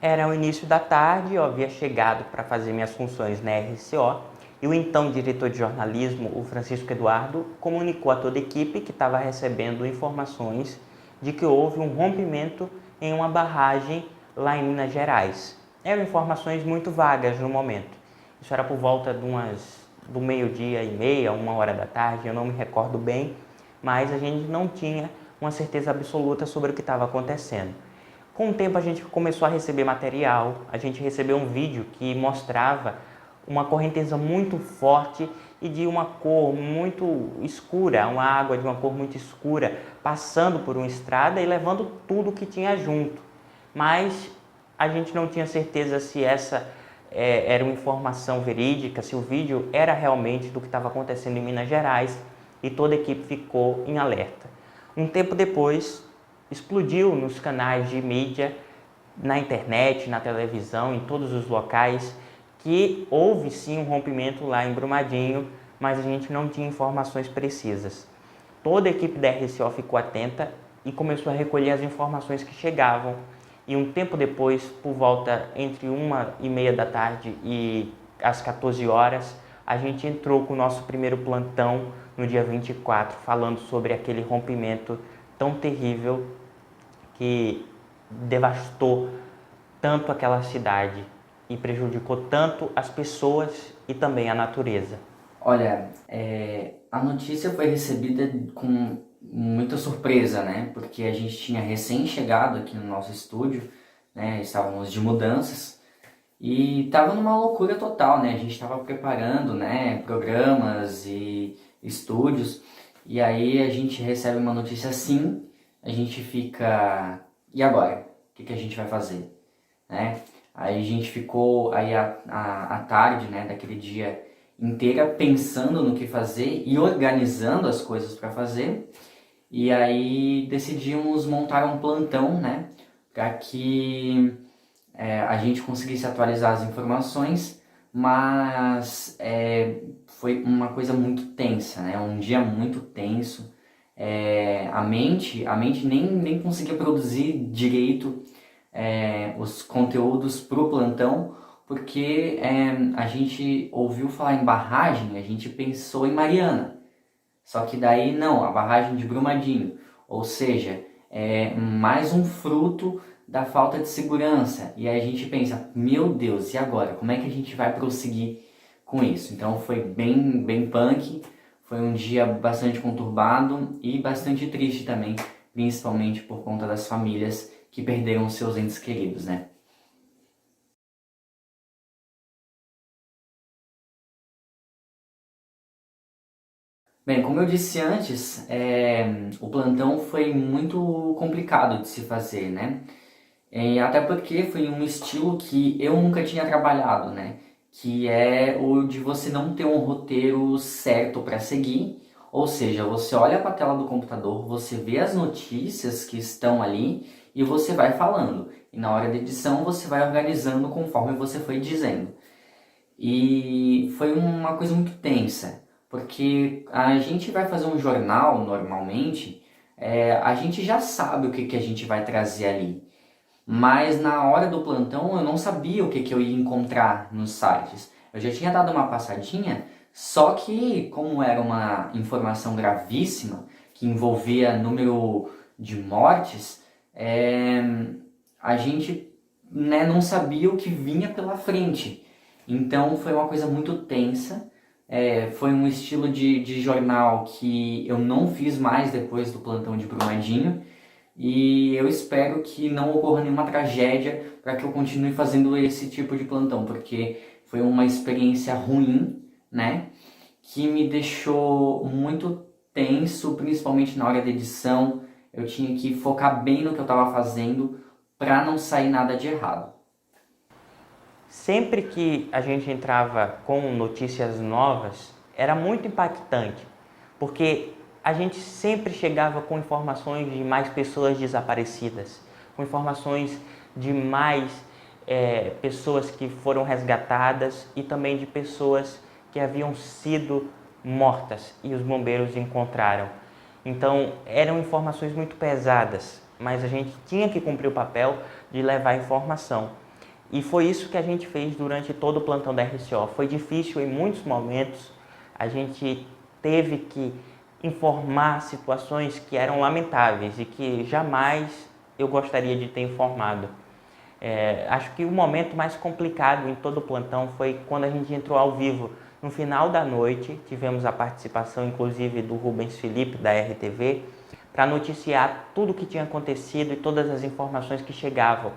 Era o início da tarde, eu havia chegado para fazer minhas funções na RCO e o então diretor de jornalismo, o Francisco Eduardo, comunicou a toda a equipe que estava recebendo informações de que houve um rompimento em uma barragem lá em Minas Gerais. Eram informações muito vagas no momento. Isso era por volta do meio-dia e meia, 1 hora da tarde, eu não me recordo bem, mas a gente não tinha uma certeza absoluta sobre o que estava acontecendo. Com o tempo a gente começou a receber material, a gente recebeu um vídeo que mostrava uma correnteza muito forte e de uma cor muito escura, uma água de uma cor muito escura, passando por uma estrada e levando tudo que tinha junto. Mas a gente não tinha certeza se essa era uma informação verídica, se o vídeo era realmente do que estava acontecendo em Minas Gerais, e toda a equipe ficou em alerta. Um tempo depois, explodiu nos canais de mídia, na internet, na televisão, em todos os locais, que houve sim um rompimento lá em Brumadinho, mas a gente não tinha informações precisas. Toda a equipe da RCO ficou atenta e começou a recolher as informações que chegavam. E um tempo depois, por volta entre 1h30 da tarde e às 14 horas, a gente entrou com o nosso primeiro plantão no dia 24, falando sobre aquele rompimento tão terrível que devastou tanto aquela cidade e prejudicou tanto as pessoas e também a natureza. Olha, a notícia foi recebida com muita surpresa, né? Porque a gente tinha recém-chegado aqui no nosso estúdio, né? Estávamos de mudanças e estava numa loucura total, né? A gente estava preparando, né? Programas e estúdios e aí a gente recebe uma notícia assim, a gente fica, e agora? O que a gente vai fazer, né? Aí a gente ficou aí a tarde, né, daquele dia inteira pensando no que fazer e organizando as coisas para fazer. E aí decidimos montar um plantão, né, para que a gente conseguisse atualizar as informações, mas foi uma coisa muito tensa, né, um dia muito tenso. A mente nem conseguia produzir direito os conteúdos para o plantão, porque a gente ouviu falar em barragem, a gente pensou em Mariana. Só que daí não, a barragem de Brumadinho. Ou seja, é mais um fruto da falta de segurança. E aí a gente pensa, meu Deus, e agora? Como é que a gente vai prosseguir com isso? Então foi bem punk, foi um dia bastante conturbado e bastante triste também, principalmente por conta das famílias que perderam seus entes queridos, né? Bem, como eu disse antes, o plantão foi muito complicado de se fazer, né? Até porque foi um estilo que eu nunca tinha trabalhado, né? Que é o de você não ter um roteiro certo para seguir, ou seja, você olha para a tela do computador, você vê as notícias que estão ali e você vai falando. E na hora da edição você vai organizando conforme você foi dizendo. E foi uma coisa muito tensa, porque a gente vai fazer um jornal normalmente, a gente já sabe o que a gente vai trazer ali. Mas na hora do plantão eu não sabia o que eu ia encontrar nos sites. Eu já tinha dado uma passadinha, só que como era uma informação gravíssima, que envolvia número de mortes, a gente, né, não sabia o que vinha pela frente. Então foi uma coisa muito tensa. Foi um estilo de jornal que eu não fiz mais depois do plantão de Brumadinho. E eu espero que não ocorra nenhuma tragédia para que eu continue fazendo esse tipo de plantão, porque foi uma experiência ruim, né? Que me deixou muito tenso, principalmente na hora da edição. Eu tinha que focar bem no que eu estava fazendo para não sair nada de errado. Sempre que a gente entrava com notícias novas, era muito impactante, porque a gente sempre chegava com informações de mais pessoas desaparecidas, com informações de mais pessoas que foram resgatadas e também de pessoas que haviam sido mortas e os bombeiros encontraram. Então, eram informações muito pesadas, mas a gente tinha que cumprir o papel de levar informação. E foi isso que a gente fez durante todo o plantão da RCO. Foi difícil em muitos momentos, a gente teve que informar situações que eram lamentáveis e que jamais eu gostaria de ter informado. Acho que o momento mais complicado em todo o plantão foi quando a gente entrou ao vivo. No final da noite, tivemos a participação inclusive do Rubens Felipe, da RTV, para noticiar tudo o que tinha acontecido e todas as informações que chegavam.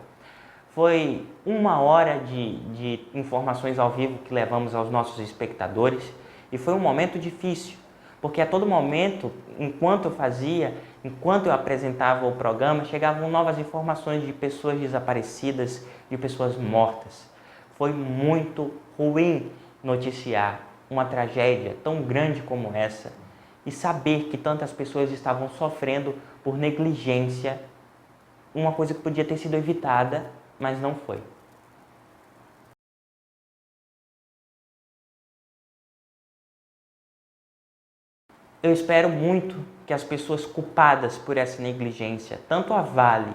Foi 1 hora de informações ao vivo que levamos aos nossos espectadores e foi um momento difícil, porque a todo momento, enquanto eu apresentava o programa, chegavam novas informações de pessoas desaparecidas, de pessoas mortas. Foi muito ruim noticiar uma tragédia tão grande como essa e saber que tantas pessoas estavam sofrendo por negligência, uma coisa que podia ter sido evitada, mas não foi. Eu espero muito que as pessoas culpadas por essa negligência, tanto a Vale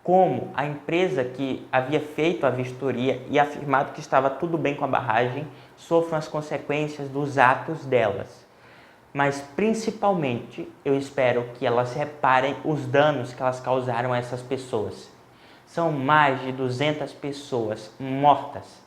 como a empresa que havia feito a vistoria e afirmado que estava tudo bem com a barragem, sofram as consequências dos atos delas. Mas principalmente eu espero que elas reparem os danos que elas causaram a essas pessoas. São mais de 200 pessoas mortas.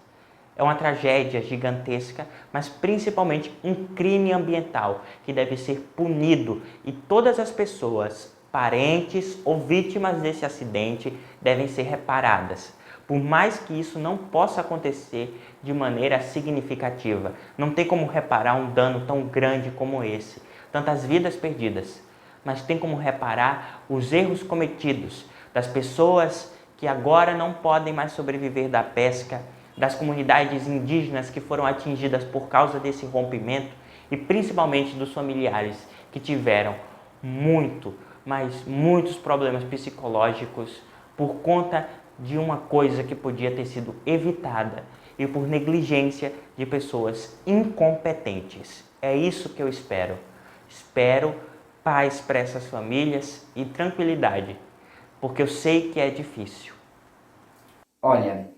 É uma tragédia gigantesca, mas principalmente um crime ambiental que deve ser punido e todas as pessoas, parentes ou vítimas desse acidente, devem ser reparadas. Por mais que isso não possa acontecer de maneira significativa, não tem como reparar um dano tão grande como esse, tantas vidas perdidas, mas tem como reparar os erros cometidos das pessoas que agora não podem mais sobreviver da pesca, das comunidades indígenas que foram atingidas por causa desse rompimento e principalmente dos familiares que tiveram muitos problemas psicológicos por conta de uma coisa que podia ter sido evitada e por negligência de pessoas incompetentes. É isso que eu espero. Espero paz para essas famílias e tranquilidade, porque eu sei que é difícil. Olha,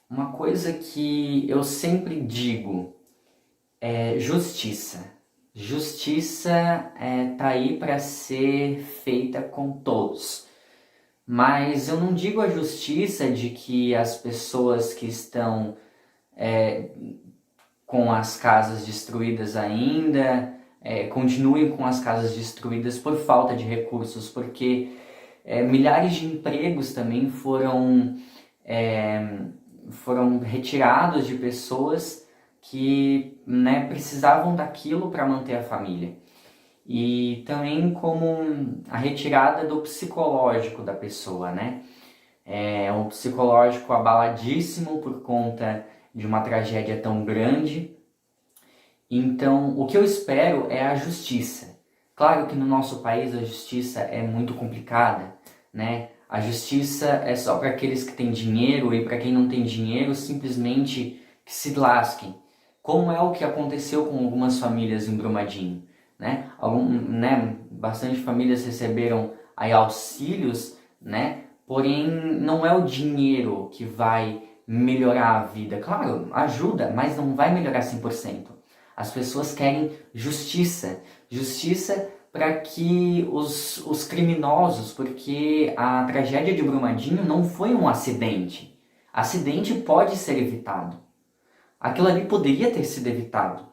uma coisa que eu sempre digo é justiça. Justiça tá aí para ser feita com todos. Mas eu não digo a justiça de que as pessoas que estão com as casas destruídas ainda continuem com as casas destruídas por falta de recursos, porque milhares de empregos também foram retirados de pessoas que precisavam daquilo para manter a família. E também como a retirada do psicológico da pessoa, né? Um psicológico abaladíssimo por conta de uma tragédia tão grande. Então, o que eu espero é a justiça. Claro que no nosso país a justiça é muito complicada, né? A justiça é só para aqueles que têm dinheiro e para quem não tem dinheiro, simplesmente que se lasquem. Como é o que aconteceu com algumas famílias em Brumadinho, né? Bastante famílias receberam aí auxílios, né? Porém, não é o dinheiro que vai melhorar a vida. Claro, ajuda, mas não vai melhorar 100%. As pessoas querem justiça. Justiça para que os criminosos, porque a tragédia de Brumadinho não foi um acidente. Acidente pode ser evitado. Aquilo ali poderia ter sido evitado.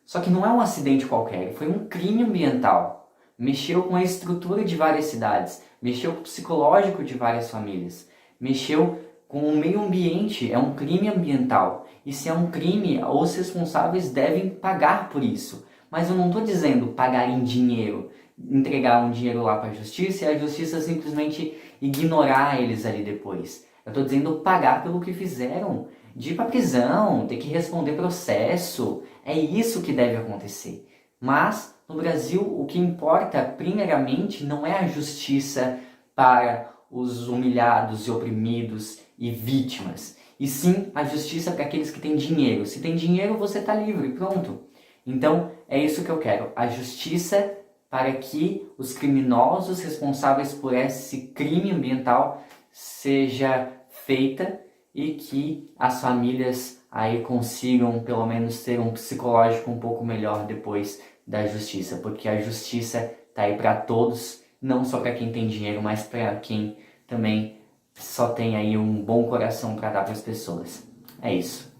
Só que não é um acidente qualquer, foi um crime ambiental. Mexeu com a estrutura de várias cidades, mexeu com o psicológico de várias famílias, mexeu com o meio ambiente, é um crime ambiental. E se é um crime, os responsáveis devem pagar por isso. Mas eu não estou dizendo pagar em dinheiro, entregar um dinheiro lá para a justiça e a justiça simplesmente ignorar eles ali depois. Eu estou dizendo pagar pelo que fizeram, de ir para prisão, ter que responder processo. É isso que deve acontecer. Mas no Brasil o que importa primeiramente não é a justiça para os humilhados e oprimidos e vítimas, e sim a justiça para aqueles que têm dinheiro. Se tem dinheiro, você está livre, pronto. Então é isso que eu quero, a justiça para que os criminosos responsáveis por esse crime ambiental seja feita e que as famílias aí consigam pelo menos ter um psicológico um pouco melhor depois da justiça, porque a justiça tá aí para todos, não só para quem tem dinheiro, mas para quem também só tem aí um bom coração para dar para as pessoas. É isso.